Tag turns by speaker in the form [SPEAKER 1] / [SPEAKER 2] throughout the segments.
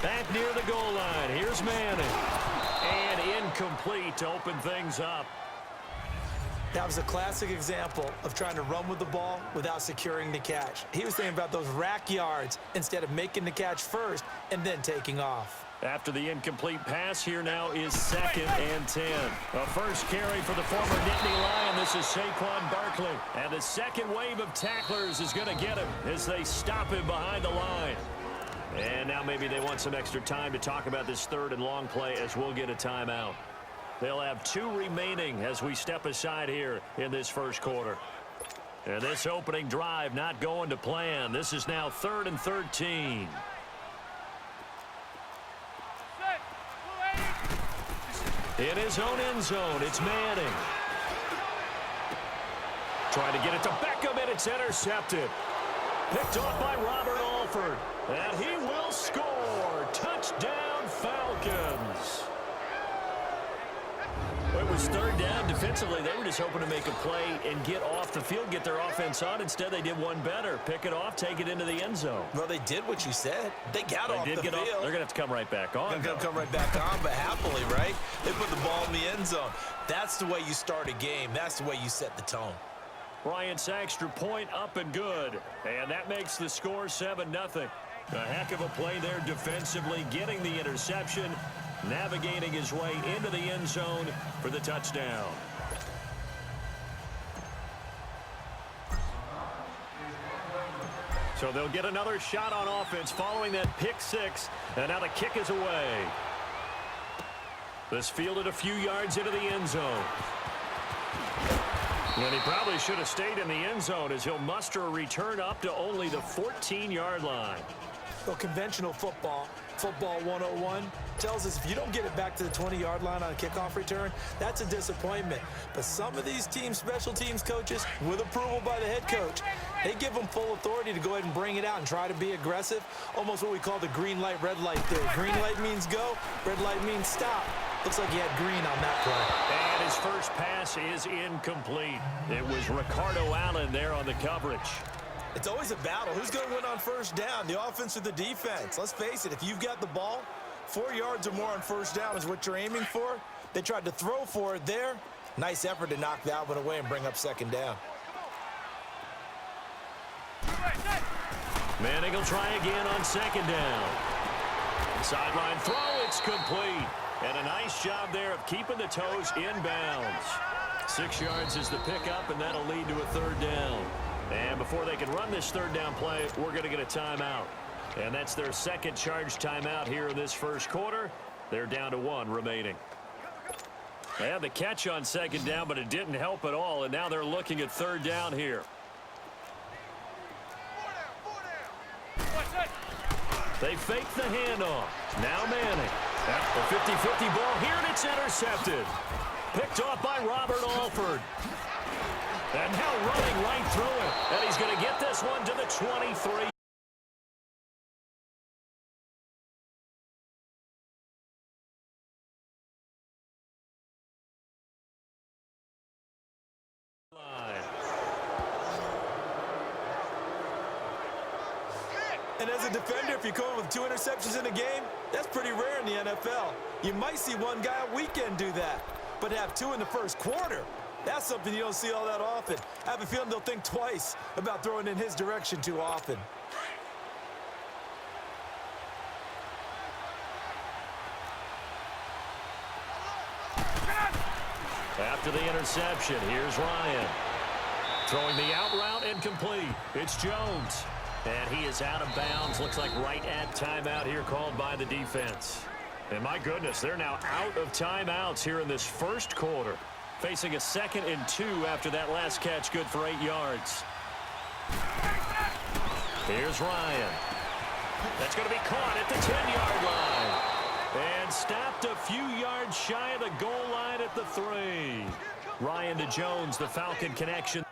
[SPEAKER 1] Back near the goal line. Here's Manning. And incomplete to open things up.
[SPEAKER 2] That was a classic example of trying to run with the ball without securing the catch. He was thinking about those rack yards instead of making the catch first and then taking off.
[SPEAKER 1] After the incomplete pass, here now is 2nd and 10. A first carry for the former Nittany Lion. This is Saquon Barkley. And the second wave of tacklers is going to get him as they stop him behind the line. And now maybe they want some extra time to talk about this 3rd and long play as we'll get a timeout. They'll have 2 remaining as we step aside here in this first quarter. And this opening drive not going to plan. This is now 3rd and 13. In his own end zone, it's Manning. Trying to get it to Beckham, and it's intercepted. Picked off by Robert Alford. And he will score. Touchdown, Falcons. It was 3rd down. Defensively, they were just hoping to make a play and get off the field, get their offense on. Instead, they did one better. Pick it off, take it into the end zone.
[SPEAKER 2] Well, they did what you said. They got off the field.
[SPEAKER 1] They're going to have to come right back on.
[SPEAKER 2] They're going to come right back on, but happily, right? They put the ball in the end zone. That's the way you start a game. That's the way you set the tone.
[SPEAKER 1] Bryant's extra point up and good. And that makes the score 7-0. A heck of a play there defensively, getting the interception, navigating his way into the end zone for the touchdown. So they'll get another shot on offense following that pick 6, and now the kick is away. This fielded a few yards into the end zone. And he probably should have stayed in the end zone as he'll muster a return up to only the 14-yard line.
[SPEAKER 2] Well, conventional football 101, tells us if you don't get it back to the 20-yard line on a kickoff return, that's a disappointment. But some of these special teams coaches, with approval by the head coach, they give them full authority to go ahead and bring it out and try to be aggressive, almost what we call the green light, red light theory. Green light means go, red light means stop. Looks like he had green on that play.
[SPEAKER 1] And his first pass is incomplete. It was Ricardo Allen there on the coverage.
[SPEAKER 2] It's always a battle. Who's going to win on first down, the offense or the defense? Let's face it, if you've got the ball, 4 yards or more on first down is what you're aiming for. They tried to throw for it there. Nice effort to knock that one away and bring up 2nd down.
[SPEAKER 1] Manning will try again on 2nd down. Sideline throw, it's complete. And a nice job there of keeping the toes inbounds. 6 yards is the pickup, and that'll lead to a 3rd down. And before they can run this 3rd down play, we're going to get a timeout. And that's their 2nd charge timeout here in this first quarter. They're down to 1 remaining. They had the catch on 2nd down, but it didn't help at all. And now they're looking at 3rd down here. They fake the handoff. Now Manning. The 50-50 ball here, and it's intercepted. Picked off by Robert Alford. And now running right through it. And he's going to get this one to the 23.
[SPEAKER 2] And as a defender, if you're going with 2 interceptions in a game, that's pretty rare in the NFL. You might see one guy a weekend do that, but have 2 in the first quarter, that's something you don't see all that often. I have a feeling they'll think twice about throwing in his direction too often.
[SPEAKER 1] After the interception, here's Ryan. Throwing the out route incomplete. It's Jones. And he is out of bounds. Looks like right at timeout here called by the defense. And my goodness, they're now out of timeouts here in this first quarter. Facing a 2nd and 2 after that last catch, good for 8 yards. Here's Ryan. That's going to be caught at the 10-yard line. And stopped a few yards shy of the goal line at the 3. Ryan to Jones, the Falcon connection.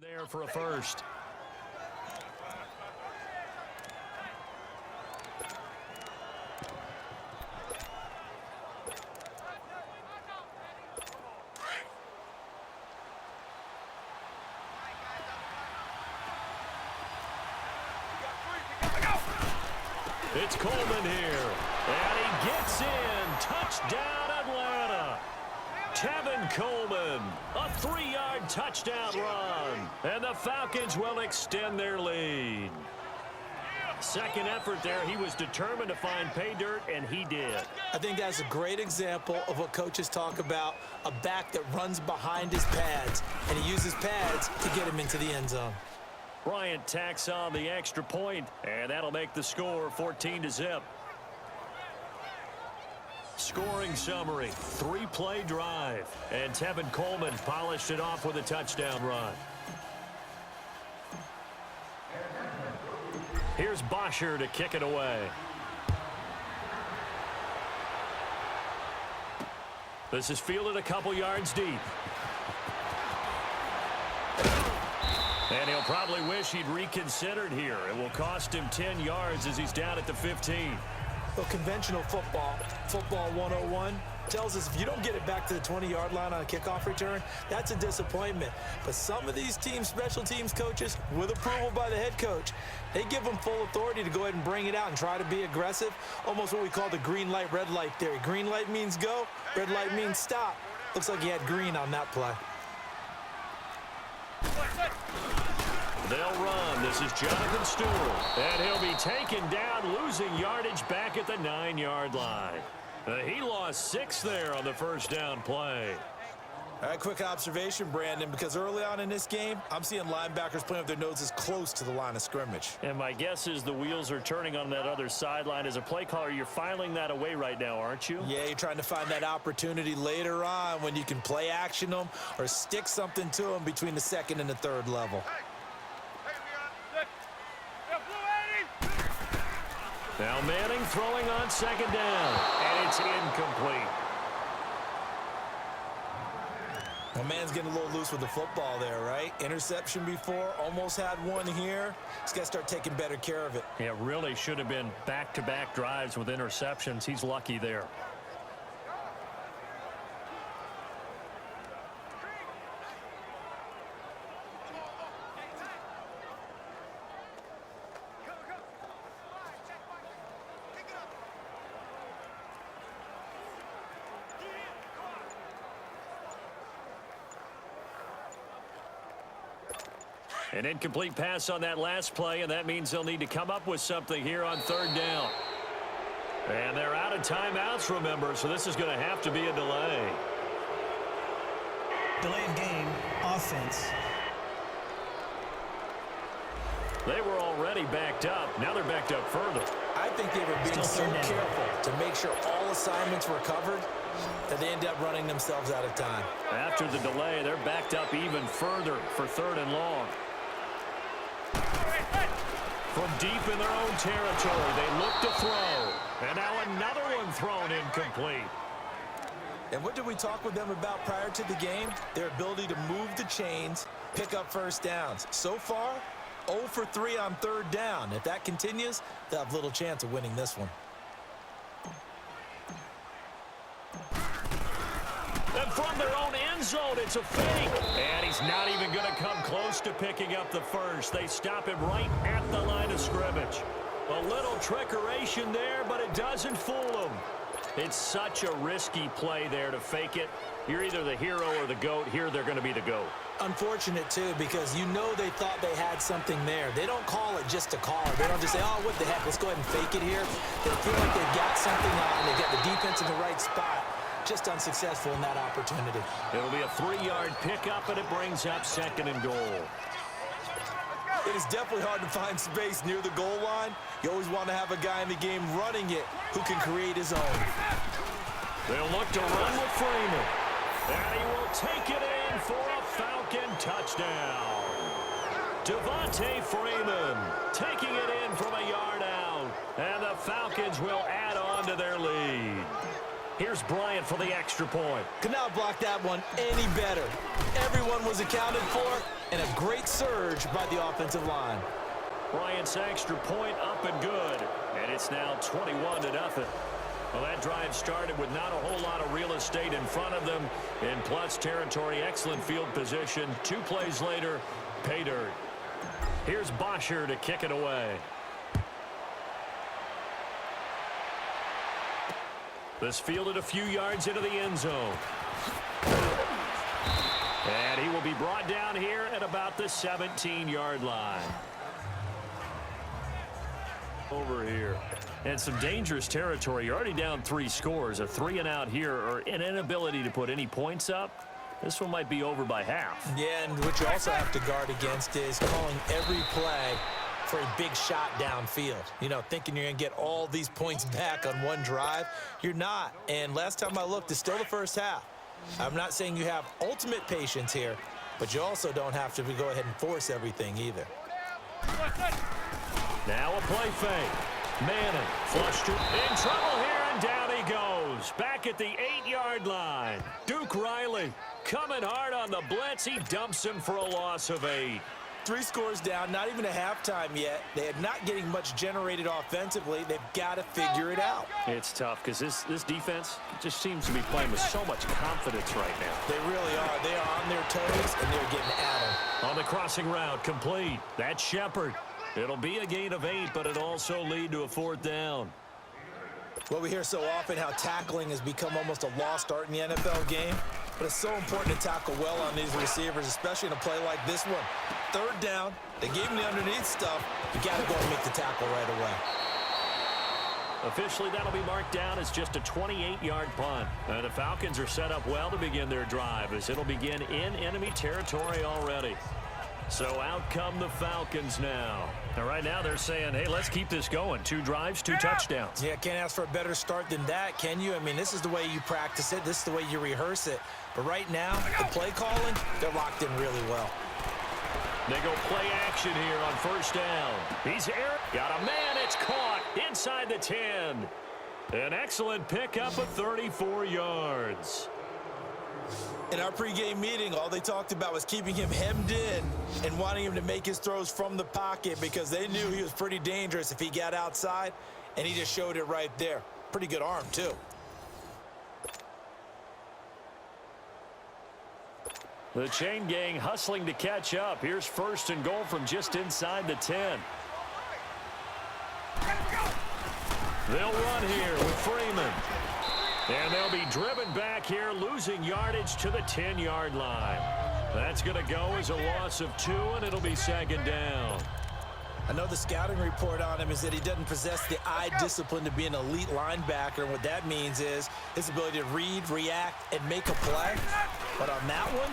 [SPEAKER 1] There for a first. It's Coleman here, and he gets in. Touchdown, Atlanta. Tevin Coleman, a 3-yard touchdown run, and the Falcons will extend their lead. Second effort there, he was determined to find pay dirt, and he did.
[SPEAKER 2] I think that's a great example of what coaches talk about, a back that runs behind his pads, and he uses pads to get him into the end zone.
[SPEAKER 1] Bryant tacks on the extra point, and that'll make the score 14-0. Scoring summary, 3-play drive, and Tevin Coleman polished it off with a touchdown run. Here's Bosher to kick it away. This is fielded a couple yards deep. And he'll probably wish he'd reconsidered here. It will cost him 10 yards as he's down at the 15.
[SPEAKER 2] Well, conventional football 101, tells us if you don't get it back to the 20-yard line on a kickoff return, that's a disappointment. But some of these special teams coaches, with approval by the head coach, they give them full authority to go ahead and bring it out and try to be aggressive, almost what we call the green light, red light theory. Green light means go, red light means stop. Looks like he had green on that play.
[SPEAKER 1] They'll run. This is Jonathan Stewart. And he'll be taken down, losing yardage back at the 9-yard line. He lost 6 there on the first down play.
[SPEAKER 2] All right, quick observation, Brandon, because early on in this game, I'm seeing linebackers playing with their noses close to the line of scrimmage.
[SPEAKER 1] And my guess is the wheels are turning on that other sideline. As a play caller, you're filing that away right now, aren't you?
[SPEAKER 2] Yeah, you're trying to find that opportunity later on when you can play action them or stick something to them between the second and the third level.
[SPEAKER 1] Now Manning throwing on second down, and it's incomplete.
[SPEAKER 2] Well, man's getting a little loose with the football there, right? Interception before, almost had one here. He's got to start taking better care of it.
[SPEAKER 1] Yeah, really should have been back-to-back drives with interceptions. He's lucky there. An incomplete pass on that last play, and that means they'll need to come up with something here on third down. And they're out of timeouts, remember, so this is going to have to be a delay.
[SPEAKER 3] Delay of game, offense.
[SPEAKER 1] They were already backed up. Now they're backed up further.
[SPEAKER 2] I think they were being so careful to make sure all assignments were covered that they end up running themselves out of time.
[SPEAKER 1] After the delay, they're backed up even further for third and long. From deep in their own territory, they look to throw. And now another one thrown incomplete.
[SPEAKER 2] And what did we talk with them about prior to the game? Their ability to move the chains, pick up first downs. So far, 0 for 3 on third down. If that continues, they'll have little chance of winning this one.
[SPEAKER 1] And from their own end zone, it's a fake. And he's not even going to come close to picking up the first. They stop him right at the line of scrimmage. A little trickeration there, but it doesn't fool them. It's such a risky play there to fake it. You're either the hero or the GOAT. Here, they're going to be the GOAT.
[SPEAKER 2] Unfortunate, too, because you know they thought they had something there. They don't call it just to call it. They don't just say, oh, what the heck, let's go ahead and fake it here. They feel like they've got something on. They got the defense in the right spot. Just unsuccessful in that opportunity.
[SPEAKER 1] It'll be a 3-yard pickup, and it brings up second and goal.
[SPEAKER 2] It is definitely hard to find space near the goal line. You always want to have a guy in the game running it who can create his own.
[SPEAKER 1] They'll look to run with Freeman. And he will take it in for a Falcon touchdown. Devontae Freeman taking it in from a yard out. And the Falcons will add on to their lead. Here's Bryant for the extra point.
[SPEAKER 2] Could not block that one any better. Everyone was accounted for, and a Great surge by the offensive line.
[SPEAKER 1] Bryant's extra point up and good. And it's now 21-0. Well, that drive started with not a whole lot of real estate in front of them. In plus territory, excellent field position. 2 plays later, pay dirt. Here's Bosher to kick it away. This fielded a few yards into the end zone. And he will be brought down here at about the 17-yard line. Over here. And some dangerous territory. You're already down 3 scores. A 3-and-out here, or an inability to put any points up. This one might be over by half.
[SPEAKER 2] Yeah, and what you also have to guard against is calling every play for a big shot downfield. You know, thinking you're going to get all these points back on one drive. You're not. And last time I looked, it's still the first half. I'm not saying you have ultimate patience here, but you also don't have to go ahead and force everything either.
[SPEAKER 1] Now a play fake. Manning flushed in trouble here, and down he goes. Back at the 8-yard line. Duke Riley coming hard on the blitz. He dumps him for a loss of 8.
[SPEAKER 2] 3 scores down, not even a halftime yet. They are not getting much generated offensively. They've got to figure it out.
[SPEAKER 1] It's tough because this defense just seems to be playing with so much confidence right now.
[SPEAKER 2] They really are. They are on their toes, and they're getting at them.
[SPEAKER 1] On the crossing route, complete. That's Shepard. It'll be a gain of 8, but it'll also lead to a 4th down.
[SPEAKER 2] Well, we hear so often how tackling has become almost a lost art in the NFL game, but it's so important to tackle well on these receivers, especially in a play like this one. 3rd down, they gave him the underneath stuff. You got to go and make the tackle right away.
[SPEAKER 1] Officially, that'll be marked down as just a 28-yard punt. And the Falcons are set up well to begin their drive, as it'll begin in enemy territory already. So out come the Falcons now. And right now they're saying, hey, let's keep this going. 2 drives, 2 touchdowns.
[SPEAKER 2] Yeah, can't ask for a better start than that, can you? I mean, this is the way you practice it. This is the way you rehearse it. But right now, the play calling, they're locked in really well.
[SPEAKER 1] They go play action here on 1st down. He's here. Got a man. It's caught inside the 10. An excellent pickup of 34 yards.
[SPEAKER 2] In our pregame meeting, all they talked about was keeping him hemmed in and wanting him to make his throws from the pocket because they knew he was pretty dangerous if he got outside, and he just showed it right there. Pretty good arm, too.
[SPEAKER 1] The chain gang hustling to catch up. Here's 1st and goal from just inside the 10. They'll run here with Freeman. And they'll be driven back here, losing yardage to the 10-yard line. That's going to go as a loss of 2, and it'll be 2nd down.
[SPEAKER 2] I know the scouting report on him is that he doesn't possess the eye discipline to be an elite linebacker, and what that means is his ability to read, react, and make a play. But on that one,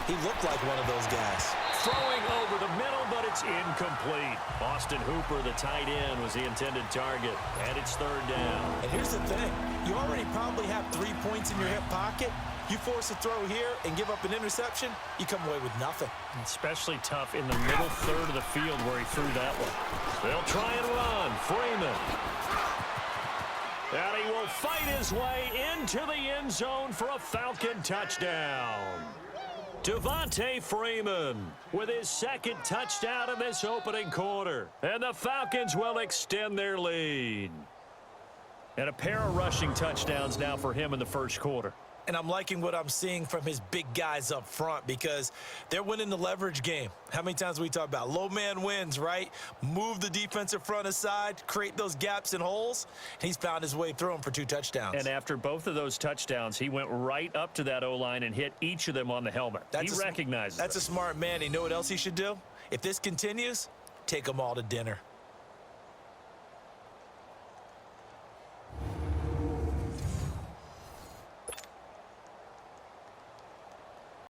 [SPEAKER 2] he looked like one of those guys.
[SPEAKER 1] Throwing over the middle, but it's incomplete. Austin Hooper, the tight end, was the intended target, and it's 3rd down.
[SPEAKER 2] And here's the thing. You already probably have 3 points in your hip pocket. You force a throw here and give up an interception, you come away with nothing.
[SPEAKER 1] Especially tough in the middle third of the field where he threw that one. They'll try and run. Freeman. And he will fight his way into the end zone for a Falcon touchdown. Devontae Freeman with his 2nd touchdown in this opening quarter. And the Falcons will extend their lead. And a pair of rushing touchdowns now for him in the 1st quarter.
[SPEAKER 2] And I'm liking what I'm seeing from his big guys up front because they're winning the leverage game. How many times we talk about low man wins, right? Move the defensive front aside, create those gaps and holes. He's found his way through them for 2 touchdowns.
[SPEAKER 1] And after both of those touchdowns, he went right up to that O-line and hit each of them on the helmet. He recognizes
[SPEAKER 2] That's a smart man. You know what else he should do? If this continues, take them all to dinner.